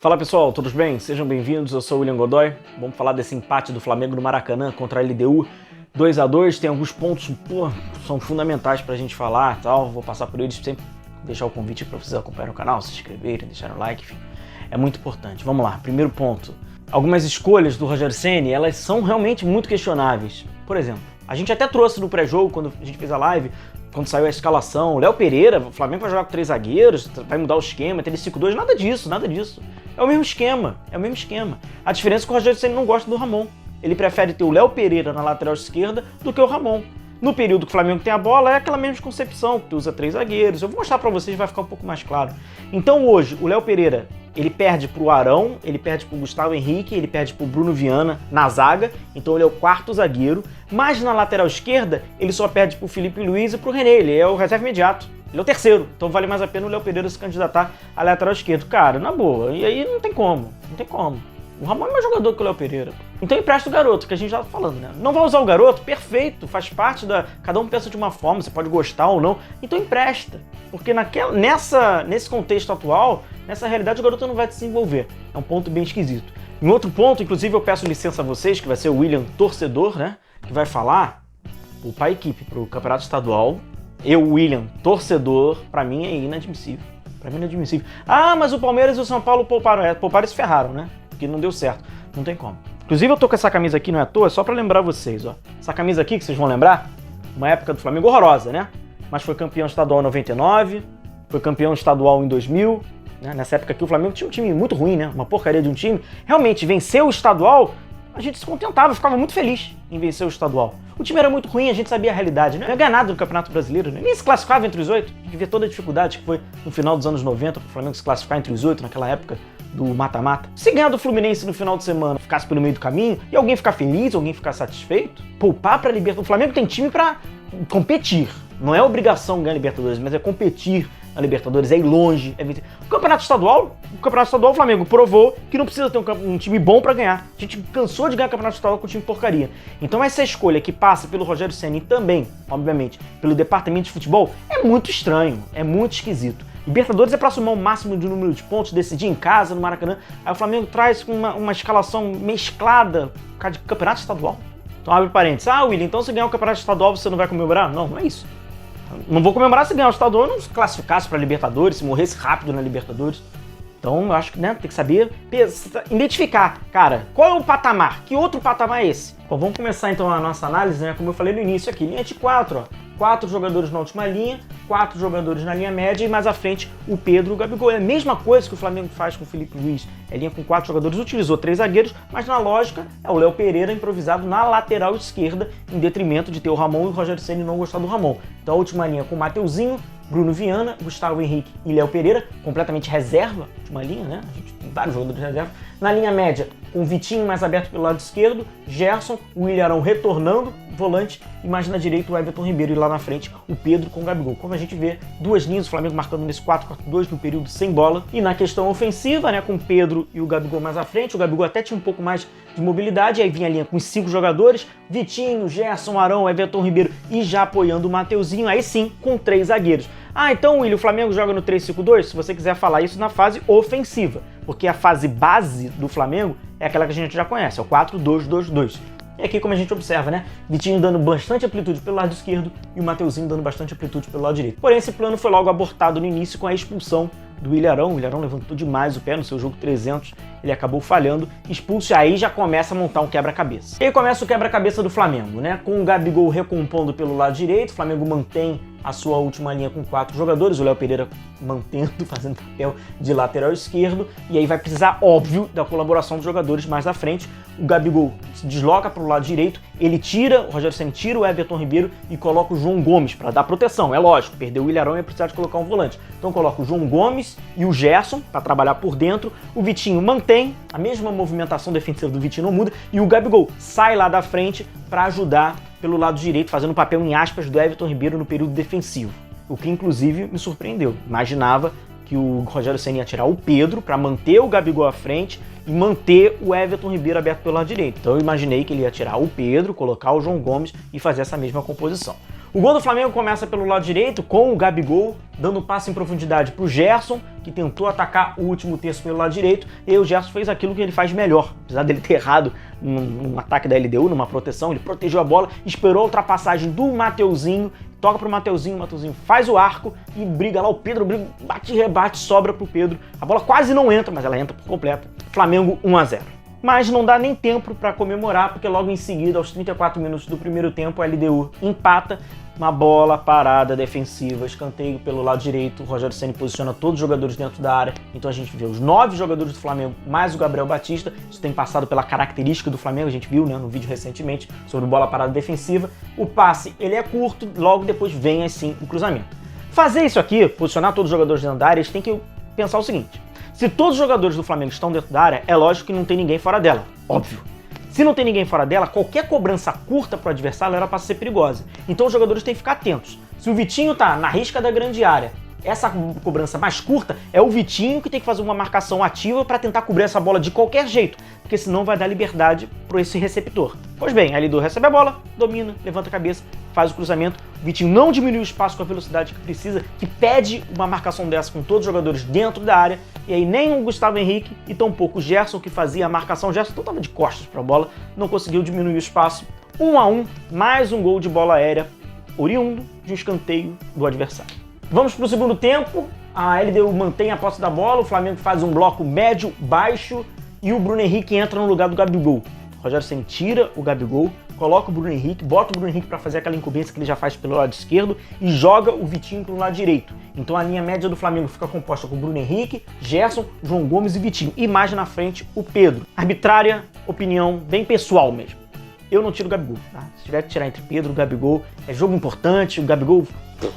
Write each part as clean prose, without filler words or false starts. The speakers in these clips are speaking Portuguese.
Fala pessoal, tudo bem? Sejam bem-vindos, eu sou o William Godoy. Vamos falar desse empate do Flamengo no Maracanã contra a LDU. 2-2, tem alguns pontos, são fundamentais pra gente falar, tal. Vou passar por eles, sempre deixar o convite para vocês acompanharem o canal, se inscreverem, deixarem o like, enfim. É muito importante. Vamos lá, primeiro ponto. Algumas escolhas do Rogério Ceni, elas são realmente muito questionáveis. Por exemplo, a gente até trouxe no pré-jogo, quando a gente fez a live, quando saiu a escalação, Léo Pereira, o Flamengo vai jogar com 3 zagueiros, vai mudar o esquema, ter 5-2, nada disso, nada disso. É o mesmo esquema, é o mesmo esquema. A diferença é que o Rogério Ceni não gosta do Ramon. Ele prefere ter o Léo Pereira na lateral esquerda do que o Ramon. No período que o Flamengo tem a bola, é aquela mesma concepção, que usa 3 zagueiros. Eu vou mostrar pra vocês, vai ficar um pouco mais claro. Então hoje, o Léo Pereira, ele perde pro Arão, ele perde pro Gustavo Henrique, ele perde pro Bruno Viana na zaga, então ele é o 4º zagueiro. Mas na lateral esquerda, ele só perde pro Felipe Luiz e pro René, ele é o reserva imediato. Ele é o 3º, então vale mais a pena o Léo Pereira se candidatar à lateral esquerda. Cara, na boa, e aí não tem como. O Ramon é mais jogador que o Léo Pereira. Então empresta o garoto, que a gente já tá falando, né? Não vai usar o garoto? Perfeito, faz parte da... Cada um pensa de uma forma, você pode gostar ou não. Então empresta, porque nesse contexto atual, nessa realidade, o garoto não vai desenvolver. É um ponto bem esquisito. Em outro ponto, inclusive eu peço licença a vocês, que vai ser o William torcedor, né? Que vai falar para a equipe, para o Campeonato Estadual. Eu, William, torcedor, pra mim é inadmissível. Pra mim é inadmissível. Ah, mas o Palmeiras e o São Paulo pouparam. Pouparam e se ferraram, né? Porque não deu certo. Não tem como. Inclusive eu tô com essa camisa aqui, não é à toa, só pra lembrar vocês, ó. Essa camisa aqui, que vocês vão lembrar, uma época do Flamengo horrorosa, né? Mas foi campeão estadual em 99, foi campeão estadual em 2000, né? Nessa época aqui o Flamengo tinha um time muito ruim, né? Uma porcaria de um time. Realmente, venceu o estadual, a gente se contentava, ficava muito feliz em vencer o estadual. O time era muito ruim, a gente sabia a realidade, né? Não ia ganhar nada no Campeonato Brasileiro, né? Nem se classificava entre os 8. Tinha que ver toda a dificuldade que foi no final dos anos 90 para o Flamengo se classificar entre os 8 naquela época do mata-mata. Se ganhar do Fluminense no final de semana, ficasse pelo meio do caminho, e alguém ficar feliz, alguém ficar satisfeito, poupar para Libertadores. O Flamengo tem time para competir. Não é obrigação ganhar Libertadores, mas é competir na Libertadores, é ir longe. O Campeonato Estadual, o Flamengo provou que não precisa ter um time bom para ganhar. A gente cansou de ganhar o Campeonato Estadual com um time porcaria. Então essa escolha que passa pelo Rogério Ceni e também, obviamente, pelo departamento de futebol, é muito estranho, é muito esquisito. Libertadores é para somar o máximo de número de pontos, decidir em casa, no Maracanã. Aí o Flamengo traz uma escalação mesclada por causa de Campeonato Estadual. Então abre parênteses. Ah, William, então se ganhar o Campeonato Estadual você não vai comemorar? Não, não é isso. Não vou comemorar se ganhar o estadual, não se classificasse para Libertadores, se morresse rápido na Libertadores. Então eu acho que, né, tem que saber identificar, cara, qual é o patamar? Que outro patamar é esse? Bom, vamos começar então a nossa análise, né? Como eu falei no início aqui, linha de 4, ó. 4 jogadores na última linha, 4 jogadores na linha média e mais à frente o Pedro e o Gabigol. É a mesma coisa que o Flamengo faz com o Felipe Luiz. É linha com 4 jogadores, utilizou 3 zagueiros, mas na lógica é o Léo Pereira improvisado na lateral esquerda, em detrimento de ter o Ramon e o Rogério Ceni não gostar do Ramon. Então a última linha com o Mateuzinho, Bruno Viana, Gustavo Henrique e Léo Pereira, completamente reserva, última linha, né? A gente tem vários jogadores de reserva. Na linha média, com o Vitinho mais aberto pelo lado esquerdo, Gerson, o Willian Arão retornando, volante, e mais na direita o Everton Ribeiro e lá na frente o Pedro com o Gabigol. Como a gente vê, duas linhas, o Flamengo marcando nesse 4-4-2 no período sem bola. E na questão ofensiva, né, com o Pedro e o Gabigol mais à frente, o Gabigol até tinha um pouco mais de mobilidade, aí vinha a linha com os 5 jogadores, Vitinho, Gerson, Arão, Everton Ribeiro e já apoiando o Mateuzinho, aí sim, com 3 zagueiros. Ah, então, William, o Flamengo joga no 3-5-2? Se você quiser falar isso na fase ofensiva, porque a fase base do Flamengo é aquela que a gente já conhece, é o 4-2-2-2. E aqui, como a gente observa, né, Vitinho dando bastante amplitude pelo lado esquerdo e o Mateuzinho dando bastante amplitude pelo lado direito. Porém, esse plano foi logo abortado no início com a expulsão do Willian Arão. O Willian Arão levantou demais o pé no seu jogo 300, ele acabou falhando, expulso, e aí já começa a montar um quebra-cabeça. E aí começa o quebra-cabeça do Flamengo, né, com o Gabigol recompondo pelo lado direito, o Flamengo mantém a sua última linha com 4 jogadores, o Léo Pereira mantendo, fazendo papel de lateral esquerdo, e aí vai precisar, óbvio, da colaboração dos jogadores mais à frente. O Gabigol se desloca para o lado direito, ele tira, o Rogério Ceni tira o Everton Ribeiro e coloca o João Gomes para dar proteção, é lógico, perdeu o Willian Arão e ia precisar de colocar um volante. Então coloca o João Gomes e o Gerson para trabalhar por dentro, o Vitinho mantém a mesma movimentação defensiva do Vitinho, não muda, e o Gabigol sai lá da frente para ajudar pelo lado direito, fazendo o papel em aspas do Everton Ribeiro no período defensivo. O que inclusive me surpreendeu. Imaginava que o Rogério Ceni ia tirar o Pedro para manter o Gabigol à frente e manter o Everton Ribeiro aberto pelo lado direito. Então eu imaginei que ele ia tirar o Pedro, colocar o João Gomes e fazer essa mesma composição. O gol do Flamengo começa pelo lado direito, com o Gabigol dando passe em profundidade para o Gerson, que tentou atacar o último terço pelo lado direito, e aí o Gerson fez aquilo que ele faz melhor. Apesar dele ter errado num ataque da LDU, numa proteção, ele protegeu a bola, esperou a ultrapassagem do Mateuzinho, toca pro Mateuzinho, o Mateuzinho faz o arco e briga lá, o Pedro briga, bate e rebate, sobra pro Pedro. A bola quase não entra, mas ela entra por completo. Flamengo 1-0. Mas não dá nem tempo para comemorar, porque logo em seguida, aos 34 minutos do primeiro tempo, a LDU empata. Uma bola parada defensiva, escanteio pelo lado direito, o Rogério Ceni posiciona todos os jogadores dentro da área, então a gente vê os 9 jogadores do Flamengo, mais o Gabriel Batista. Isso tem passado pela característica do Flamengo, a gente viu, né, no vídeo recentemente sobre bola parada defensiva. O passe, ele é curto, logo depois vem assim o cruzamento. Fazer isso aqui, posicionar todos os jogadores dentro da área, a gente tem que pensar o seguinte: se todos os jogadores do Flamengo estão dentro da área, é lógico que não tem ninguém fora dela, óbvio. Se não tem ninguém fora dela, qualquer cobrança curta para o adversário era para ser perigosa. Então os jogadores têm que ficar atentos. Se o Vitinho tá na risca da grande área, essa cobrança mais curta é o Vitinho que tem que fazer uma marcação ativa para tentar cobrir essa bola de qualquer jeito, porque senão vai dar liberdade para esse receptor. Pois bem, a LDU recebe a bola, domina, levanta a cabeça, faz o cruzamento. O Vitinho não diminui o espaço com a velocidade que precisa, que pede uma marcação dessa com todos os jogadores dentro da área. E aí nem o Gustavo Henrique e tampouco o Gerson, que fazia a marcação, o Gerson então estava de costas para a bola, não conseguiu diminuir o espaço. 1-1, mais um gol de bola aérea, oriundo de um escanteio do adversário. Vamos para o segundo tempo, a LDU mantém a posse da bola, o Flamengo faz um bloco médio, baixo, e o Bruno Henrique entra no lugar do Gabigol. O Rogério Ceni tira o Gabigol, coloca o Bruno Henrique, bota o Bruno Henrique para fazer aquela incumbência que ele já faz pelo lado esquerdo e joga o Vitinho pelo lado direito. Então a linha média do Flamengo fica composta com o Bruno Henrique, Gerson, João Gomes e Vitinho. E mais na frente, o Pedro. Arbitrária, opinião bem pessoal mesmo. Eu não tiro o Gabigol, tá? Se tiver que tirar entre Pedro e o Gabigol, é jogo importante, o Gabigol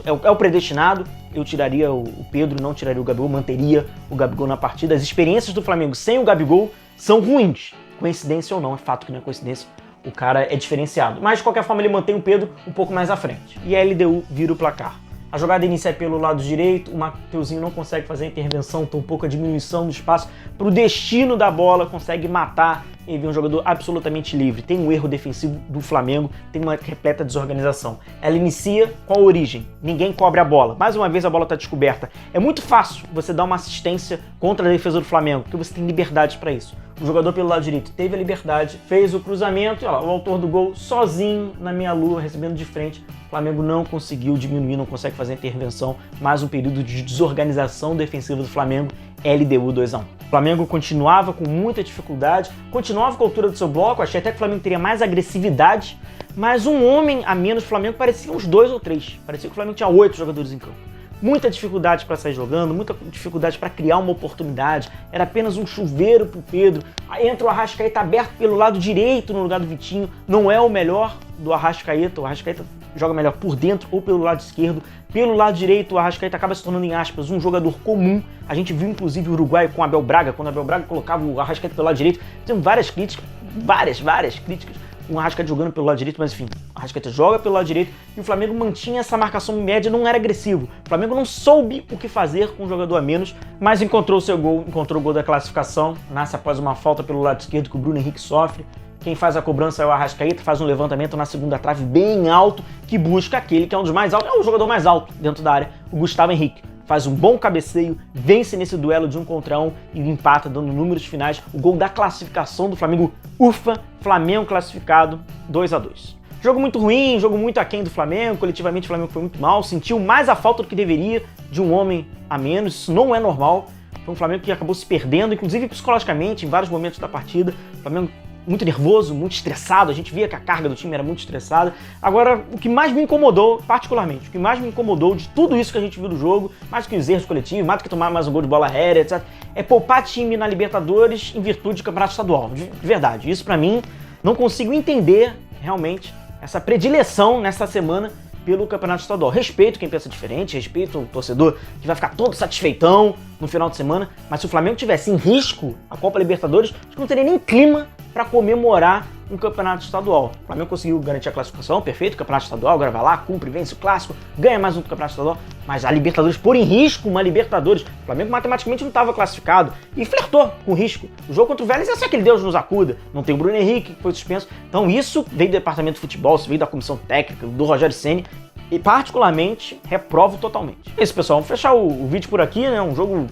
é o predestinado, eu tiraria o Pedro, não tiraria o Gabigol, manteria o Gabigol na partida. As experiências do Flamengo sem o Gabigol são ruins. Coincidência ou não, é fato que não é coincidência, o cara é diferenciado. Mas de qualquer forma ele mantém o Pedro um pouco mais à frente. E a LDU vira o placar. A jogada inicia pelo lado direito, o Mateuzinho não consegue fazer a intervenção, tão pouca diminuição do espaço para o destino da bola, consegue matar e vê um jogador absolutamente livre. Tem um erro defensivo do Flamengo, tem uma repleta desorganização. Ela inicia com a origem, ninguém cobre a bola. Mais uma vez a bola está descoberta. É muito fácil você dar uma assistência contra a defesa do Flamengo, porque você tem liberdade para isso. O jogador pelo lado direito teve a liberdade, fez o cruzamento e ó, o autor do gol sozinho na meia-lua, recebendo de frente. O Flamengo não conseguiu diminuir, não consegue fazer a intervenção. Mais um período de desorganização defensiva do Flamengo. LDU 2-1. O Flamengo continuava com muita dificuldade, continuava com a altura do seu bloco, achei até que o Flamengo teria mais agressividade, mas um homem a menos do Flamengo parecia uns 2 ou 3. Parecia que o Flamengo tinha 8 jogadores em campo. Muita dificuldade para sair jogando, muita dificuldade para criar uma oportunidade. Era apenas um chuveiro pro Pedro. Aí entra o Arrascaeta aberto pelo lado direito no lugar do Vitinho. Não é o melhor do Arrascaeta. O Arrascaeta joga melhor por dentro ou pelo lado esquerdo. Pelo lado direito, o Arrascaeta acaba se tornando, em aspas, um jogador comum. A gente viu, inclusive, o Uruguai com o Abel Braga, quando o Abel Braga colocava o Arrascaeta pelo lado direito. Tem várias críticas, várias críticas. O Arrascaeta jogando pelo lado direito, mas enfim, o Arrascaeta joga pelo lado direito e o Flamengo mantinha essa marcação média, não era agressivo. O Flamengo não soube o que fazer com um jogador a menos, mas encontrou o seu gol, encontrou o gol da classificação. Nasce após uma falta pelo lado esquerdo que o Bruno Henrique sofre. Quem faz a cobrança é o Arrascaeta, faz um levantamento na segunda trave bem alto, que busca aquele que é um dos mais altos, é o jogador mais alto dentro da área, o Gustavo Henrique. Faz um bom cabeceio, vence nesse duelo de 1 contra 1 e empata, dando números finais. O gol da classificação do Flamengo, ufa, Flamengo classificado 2-2. Jogo muito ruim, jogo muito aquém do Flamengo, coletivamente o Flamengo foi muito mal, sentiu mais a falta do que deveria de um homem a menos, isso não é normal. Foi um Flamengo que acabou se perdendo, inclusive psicologicamente, em vários momentos da partida. O Flamengo muito nervoso, muito estressado, a gente via que a carga do time era muito estressada. Agora, o que mais me incomodou, particularmente, o que mais me incomodou de tudo isso que a gente viu do jogo, mais do que os erros coletivos, mais do que tomar mais um gol de bola aérea, etc., é poupar time na Libertadores em virtude de campeonato estadual. De verdade, isso pra mim, não consigo entender realmente essa predileção nessa semana pelo campeonato estadual. Respeito quem pensa diferente, respeito o torcedor que vai ficar todo satisfeitão no final de semana, mas se o Flamengo tivesse em risco a Copa Libertadores, acho que não teria nem clima para comemorar um campeonato estadual. O Flamengo conseguiu garantir a classificação, perfeito, campeonato estadual, agora vai lá, cumpre, vence o clássico, ganha mais um campeonato estadual, mas a Libertadores pôr em risco uma Libertadores, o Flamengo matematicamente não estava classificado e flertou com risco. O jogo contra o Vélez é só aquele Deus nos acuda, não tem o Bruno Henrique, que foi suspenso, então isso veio do departamento de futebol, isso veio da comissão técnica, do Rogério Ceni, e particularmente reprovo totalmente. É isso, pessoal, vamos fechar o vídeo por aqui, né? Um jogo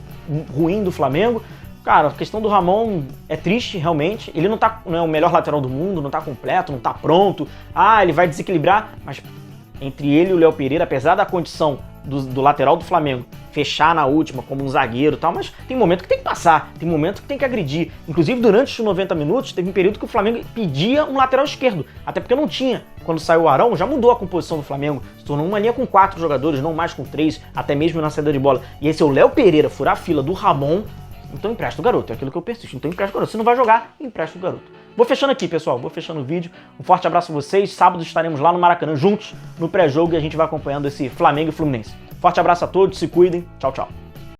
ruim do Flamengo. Cara, a questão do Ramon é triste, realmente. Ele não é o melhor lateral do mundo, não tá completo, não tá pronto. Ah, ele vai desequilibrar, mas entre ele e o Léo Pereira, apesar da condição do lateral do Flamengo fechar na última como um zagueiro e tal, mas tem momento que tem que passar, tem momento que tem que agredir. Inclusive, durante os 90 minutos, teve um período que o Flamengo pedia um lateral esquerdo, até porque não tinha. Quando saiu o Arão, já mudou a composição do Flamengo, se tornou uma linha com 4 jogadores, não mais com 3, até mesmo na saída de bola. E esse é o Léo Pereira furar a fila do Ramon. Então empresta o garoto, é aquilo que eu persisto. Então empresta o garoto. Se não vai jogar, empresta o garoto. Vou fechando aqui, pessoal. Vou fechando o vídeo. Um forte abraço a vocês. Sábado estaremos lá no Maracanã juntos, no pré-jogo, e a gente vai acompanhando esse Flamengo e Fluminense. Forte abraço a todos, se cuidem. Tchau, tchau.